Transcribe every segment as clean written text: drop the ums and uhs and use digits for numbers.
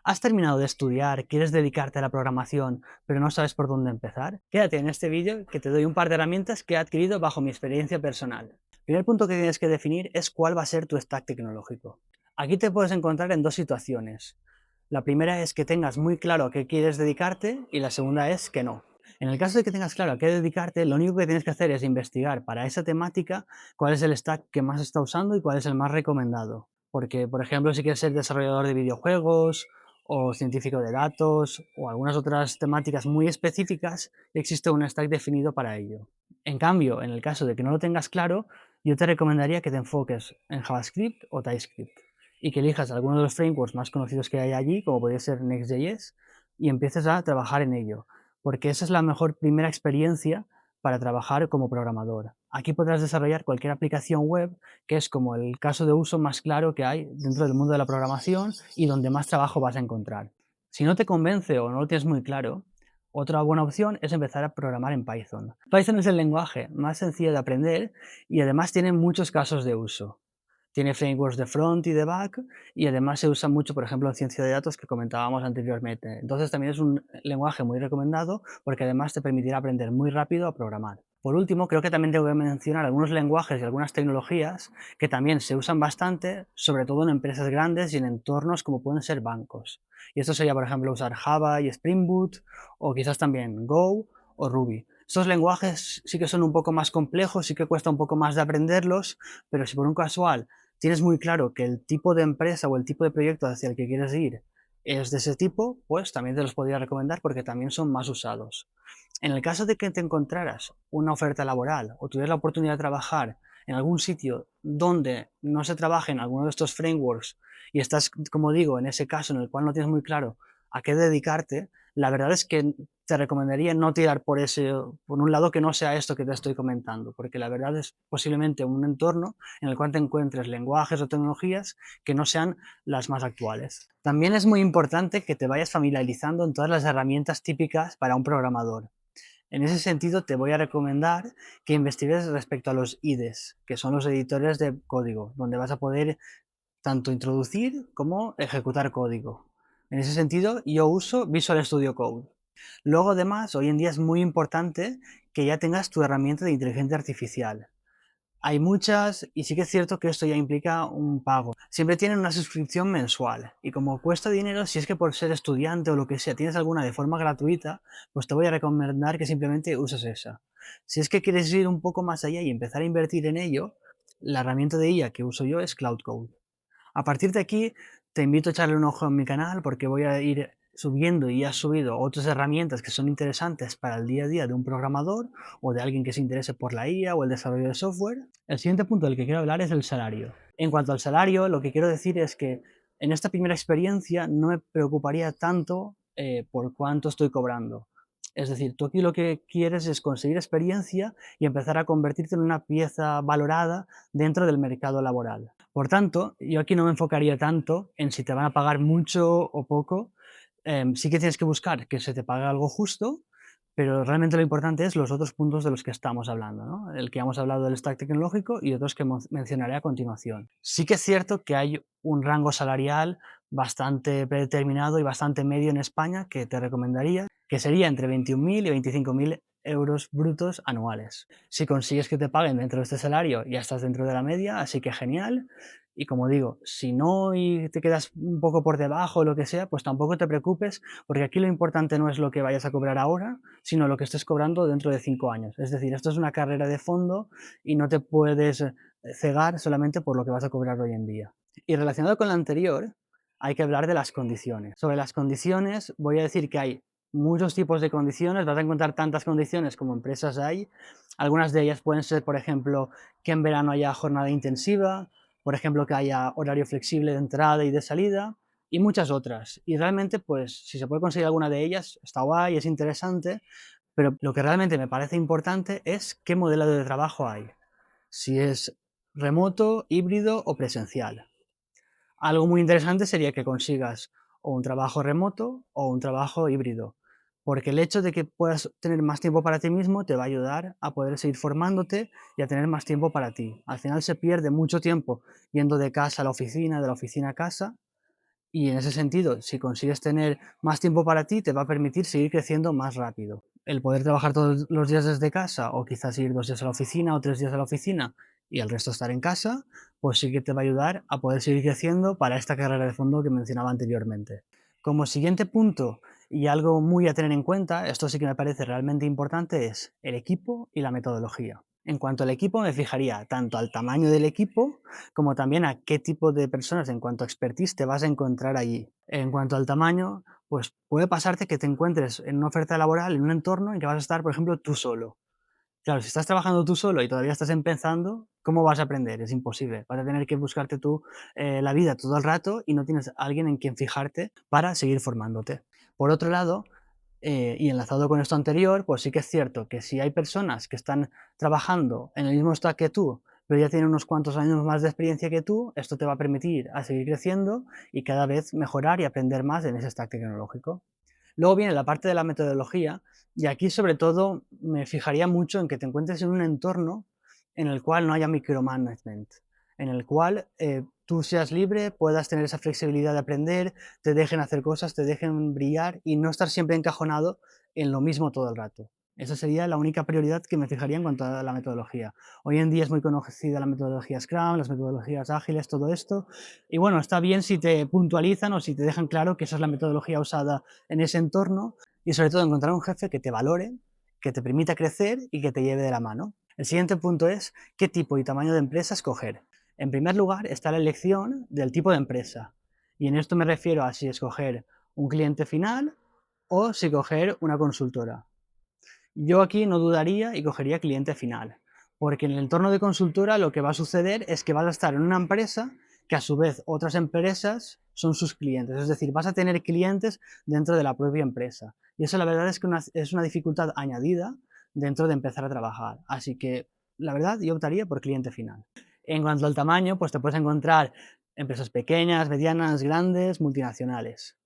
¿Has terminado de estudiar, quieres dedicarte a la programación, pero no sabes por dónde empezar? Quédate en este vídeo que te doy un par de herramientas que he adquirido bajo mi experiencia personal. El primer punto que tienes que definir es cuál va a ser tu stack tecnológico. Aquí te puedes encontrar en dos situaciones. La primera es que tengas muy claro a qué quieres dedicarte y la segunda es que no. En el caso de que tengas claro a qué dedicarte, lo único que tienes que hacer es investigar para esa temática cuál es el stack que más está usando y cuál es el más recomendado. Porque, por ejemplo, si quieres ser desarrollador de videojuegos o científico de datos o algunas otras temáticas muy específicas, existe un stack definido para ello. En cambio, en el caso de que no lo tengas claro, yo te recomendaría que te enfoques en JavaScript o TypeScript y que elijas alguno de los frameworks más conocidos que hay allí, como podría ser Next.js, y empieces a trabajar en ello, porque esa es la mejor primera experiencia para trabajar como programador. Aquí podrás desarrollar cualquier aplicación web, que es como el caso de uso más claro que hay dentro del mundo de la programación y donde más trabajo vas a encontrar. Si no te convence o no lo tienes muy claro, otra buena opción es empezar a programar en Python. Python es el lenguaje más sencillo de aprender y además tiene muchos casos de uso. Tiene frameworks de front y de back y además se usa mucho, por ejemplo, en ciencia de datos que comentábamos anteriormente. Entonces también es un lenguaje muy recomendado porque además te permitirá aprender muy rápido a programar. Por último, creo que también tengo que mencionar algunos lenguajes y algunas tecnologías que también se usan bastante, sobre todo en empresas grandes y en entornos como pueden ser bancos. Y esto sería, por ejemplo, usar Java y Spring Boot o quizás también Go o Ruby. Estos lenguajes sí que son un poco más complejos, sí que cuesta un poco más de aprenderlos, pero si por un casual tienes muy claro que el tipo de empresa o el tipo de proyecto hacia el que quieres ir es de ese tipo, pues también te los podría recomendar porque también son más usados. En el caso de que te encontraras una oferta laboral o tuvieras la oportunidad de trabajar en algún sitio donde no se trabaje en alguno de estos frameworks y estás, como digo, en ese caso en el cual no tienes muy claro a qué dedicarte, la verdad es que te recomendaría no tirar por un lado que no sea esto que te estoy comentando, porque la verdad es posiblemente un entorno en el cual te encuentres lenguajes o tecnologías que no sean las más actuales. También es muy importante que te vayas familiarizando en todas las herramientas típicas para un programador. En ese sentido, te voy a recomendar que investigues respecto a los IDEs, que son los editores de código, donde vas a poder tanto introducir como ejecutar código. En ese sentido, yo uso Visual Studio Code. Luego, además, hoy en día es muy importante que ya tengas tu herramienta de inteligencia artificial. Hay muchas y sí que es cierto que esto ya implica un pago. Siempre tienen una suscripción mensual y como cuesta dinero, si es que por ser estudiante o lo que sea tienes alguna de forma gratuita, pues te voy a recomendar que simplemente uses esa. Si es que quieres ir un poco más allá y empezar a invertir en ello, la herramienta de IA que uso yo es Cloud Code. A partir de aquí, te invito a echarle un ojo en mi canal porque voy a ir subiendo y he subido otras herramientas que son interesantes para el día a día de un programador o de alguien que se interese por la IA o el desarrollo de software. El siguiente punto del que quiero hablar es el salario. En cuanto al salario, lo que quiero decir es que en esta primera experiencia no me preocuparía tanto por cuánto estoy cobrando. Es decir, tú aquí lo que quieres es conseguir experiencia y empezar a convertirte en una pieza valorada dentro del mercado laboral. Por tanto, yo aquí no me enfocaría tanto en si te van a pagar mucho o poco. Sí que tienes que buscar que se te pague algo justo, pero realmente lo importante es los otros puntos de los que estamos hablando, ¿no? El que hemos hablado del stack tecnológico y otros que mencionaré a continuación. Sí que es cierto que hay un rango salarial bastante predeterminado y bastante medio en España que te recomendaría, que sería entre 21.000 y 25.000 euros brutos anuales. Si consigues que te paguen dentro de este salario, ya estás dentro de la media, así que genial. Y como digo, si no y te quedas un poco por debajo o lo que sea, pues tampoco te preocupes, porque aquí lo importante no es lo que vayas a cobrar ahora, sino lo que estés cobrando dentro de 5 años. Es decir, esto es una carrera de fondo y no te puedes cegar solamente por lo que vas a cobrar hoy en día. Y relacionado con lo anterior, hay que hablar de las condiciones. Sobre las condiciones, voy a decir que hay muchos tipos de condiciones, vas a encontrar tantas condiciones como empresas hay. Algunas de ellas pueden ser, por ejemplo, que en verano haya jornada intensiva, por ejemplo, que haya horario flexible de entrada y de salida, y muchas otras. Y realmente, pues, si se puede conseguir alguna de ellas, está guay, es interesante, pero lo que realmente me parece importante es qué modelo de trabajo hay. Si es remoto, híbrido o presencial. Algo muy interesante sería que consigas o un trabajo remoto o un trabajo híbrido, porque el hecho de que puedas tener más tiempo para ti mismo te va a ayudar a poder seguir formándote y a tener más tiempo para ti. Al final se pierde mucho tiempo yendo de casa a la oficina, de la oficina a casa, Y en ese sentido, si consigues tener más tiempo para ti, te va a permitir seguir creciendo más rápido. El poder trabajar todos los días desde casa, o quizás ir 2 días a la oficina o 3 días a la oficina y el resto estar en casa, pues sí que te va a ayudar a poder seguir creciendo para esta carrera de fondo que mencionaba anteriormente. Como siguiente punto, y algo muy a tener en cuenta, esto sí que me parece realmente importante, es el equipo y la metodología. En cuanto al equipo, me fijaría tanto al tamaño del equipo como también a qué tipo de personas en cuanto a expertise te vas a encontrar allí. En cuanto al tamaño, pues puede pasarte que te encuentres en una oferta laboral en un entorno en que vas a estar, por ejemplo, tú solo. Claro, si estás trabajando tú solo y todavía estás empezando, ¿cómo vas a aprender? Es imposible. Vas a tener que buscarte tú la vida todo el rato y no tienes a alguien en quien fijarte para seguir formándote. Por otro lado, y enlazado con esto anterior, pues sí que es cierto que si hay personas que están trabajando en el mismo stack que tú, pero ya tienen unos cuantos años más de experiencia que tú, esto te va a permitir a seguir creciendo y cada vez mejorar y aprender más en ese stack tecnológico. Luego viene la parte de la metodología y aquí sobre todo me fijaría mucho en que te encuentres en un entorno en el cual no haya micromanagement, en el cual tú seas libre, puedas tener esa flexibilidad de aprender, te dejen hacer cosas, te dejen brillar y no estar siempre encajonado en lo mismo todo el rato. Esa sería la única prioridad que me fijaría en cuanto a la metodología. Hoy en día es muy conocida la metodología Scrum, las metodologías ágiles, todo esto. Y bueno, está bien si te puntualizan o si te dejan claro que esa es la metodología usada en ese entorno y sobre todo encontrar un jefe que te valore, que te permita crecer y que te lleve de la mano. El siguiente punto es qué tipo y tamaño de empresa escoger. En primer lugar está la elección del tipo de empresa y en esto me refiero a si escoger un cliente final o si coger una consultora. Yo aquí no dudaría y cogería cliente final, porque en el entorno de consultora lo que va a suceder es que vas a estar en una empresa que a su vez otras empresas son sus clientes, es decir, vas a tener clientes dentro de la propia empresa. Y eso la verdad es que es una dificultad añadida dentro de empezar a trabajar. Así que la verdad yo optaría por cliente final. En cuanto al tamaño, pues te puedes encontrar empresas pequeñas, medianas, grandes, multinacionales.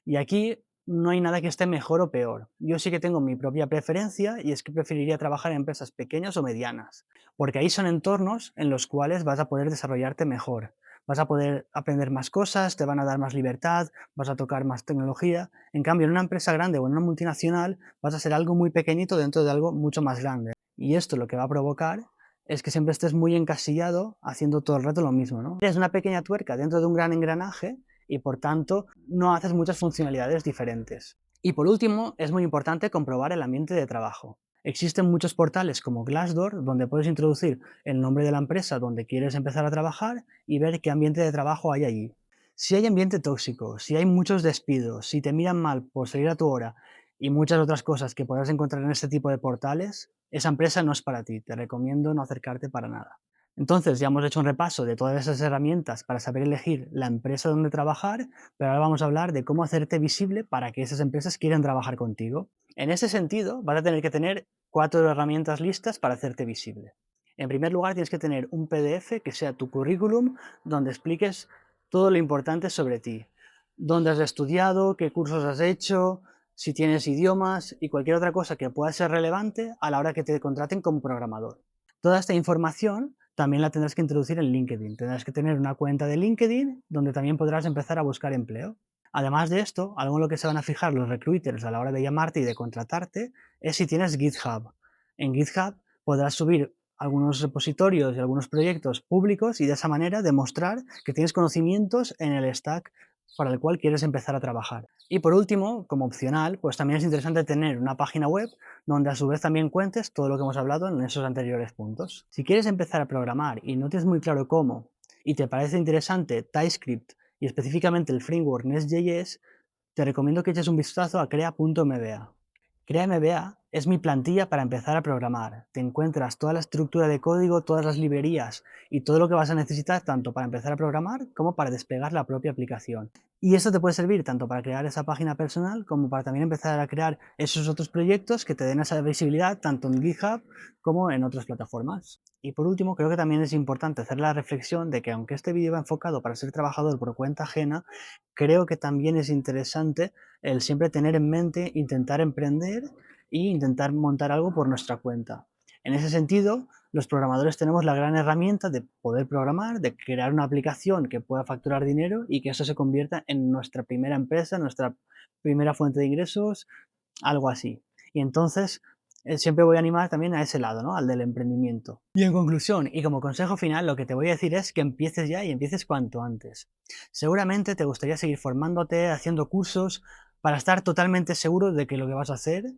Y aquí no hay nada que esté mejor o peor. Yo sí que tengo mi propia preferencia y es que preferiría trabajar en empresas pequeñas o medianas, porque ahí son entornos en los cuales vas a poder desarrollarte mejor. Vas a poder aprender más cosas, te van a dar más libertad, vas a tocar más tecnología. En cambio, en una empresa grande o en una multinacional vas a ser algo muy pequeñito dentro de algo mucho más grande. Y esto lo que va a provocar es que siempre estés muy encasillado haciendo todo el rato lo mismo, ¿no? Eres una pequeña tuerca dentro de un gran engranaje y por tanto no haces muchas funcionalidades diferentes. Y por último, es muy importante comprobar el ambiente de trabajo. Existen muchos portales como Glassdoor donde puedes introducir el nombre de la empresa donde quieres empezar a trabajar y ver qué ambiente de trabajo hay allí. Si hay ambiente tóxico, si hay muchos despidos, si te miran mal por salir a tu hora y muchas otras cosas que podrás encontrar en este tipo de portales, esa empresa no es para ti, te recomiendo no acercarte para nada. Entonces ya hemos hecho un repaso de todas esas herramientas para saber elegir la empresa donde trabajar, pero ahora vamos a hablar de cómo hacerte visible para que esas empresas quieran trabajar contigo. En ese sentido, vas a tener que tener 4 herramientas listas para hacerte visible. En primer lugar, tienes que tener un PDF que sea tu currículum, donde expliques todo lo importante sobre ti. Dónde has estudiado, qué cursos has hecho, si tienes idiomas y cualquier otra cosa que pueda ser relevante a la hora que te contraten como programador. Toda esta información también la tendrás que introducir en LinkedIn. Tendrás que tener una cuenta de LinkedIn donde también podrás empezar a buscar empleo. Además de esto, algo en lo que se van a fijar los recruiters a la hora de llamarte y de contratarte es si tienes GitHub. En GitHub podrás subir algunos repositorios y algunos proyectos públicos y de esa manera demostrar que tienes conocimientos en el stack para el cual quieres empezar a trabajar. Y por último, como opcional, pues también es interesante tener una página web donde a su vez también cuentes todo lo que hemos hablado en esos anteriores puntos. Si quieres empezar a programar y no tienes muy claro cómo, y te parece interesante TypeScript y específicamente el framework Nest.js, te recomiendo que eches un vistazo a crea.mba. CreaMBA es mi plantilla para empezar a programar. Te encuentras toda la estructura de código, todas las librerías y todo lo que vas a necesitar tanto para empezar a programar como para desplegar la propia aplicación. Y esto te puede servir tanto para crear esa página personal como para también empezar a crear esos otros proyectos que te den esa visibilidad tanto en GitHub como en otras plataformas. Y por último, creo que también es importante hacer la reflexión de que aunque este vídeo va enfocado para ser trabajador por cuenta ajena, creo que también es interesante el siempre tener en mente intentar emprender e intentar montar algo por nuestra cuenta. En ese sentido, los programadores tenemos la gran herramienta de poder programar, de crear una aplicación que pueda facturar dinero y que eso se convierta en nuestra primera empresa, nuestra primera fuente de ingresos, algo así. Y entonces, siempre voy a animar también a ese lado, ¿no? Al del emprendimiento. Y en conclusión, y como consejo final, lo que te voy a decir es que empieces ya y empieces cuanto antes. Seguramente te gustaría seguir formándote, haciendo cursos, para estar totalmente seguro de que lo que vas a hacer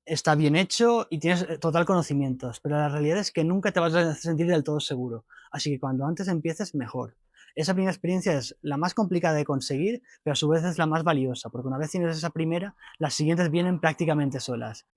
está bien hecho y tienes total conocimientos, pero la realidad es que nunca te vas a sentir del todo seguro. Así que cuanto antes empieces, mejor. Esa primera experiencia es la más complicada de conseguir, pero a su vez es la más valiosa, porque una vez tienes esa primera, las siguientes vienen prácticamente solas.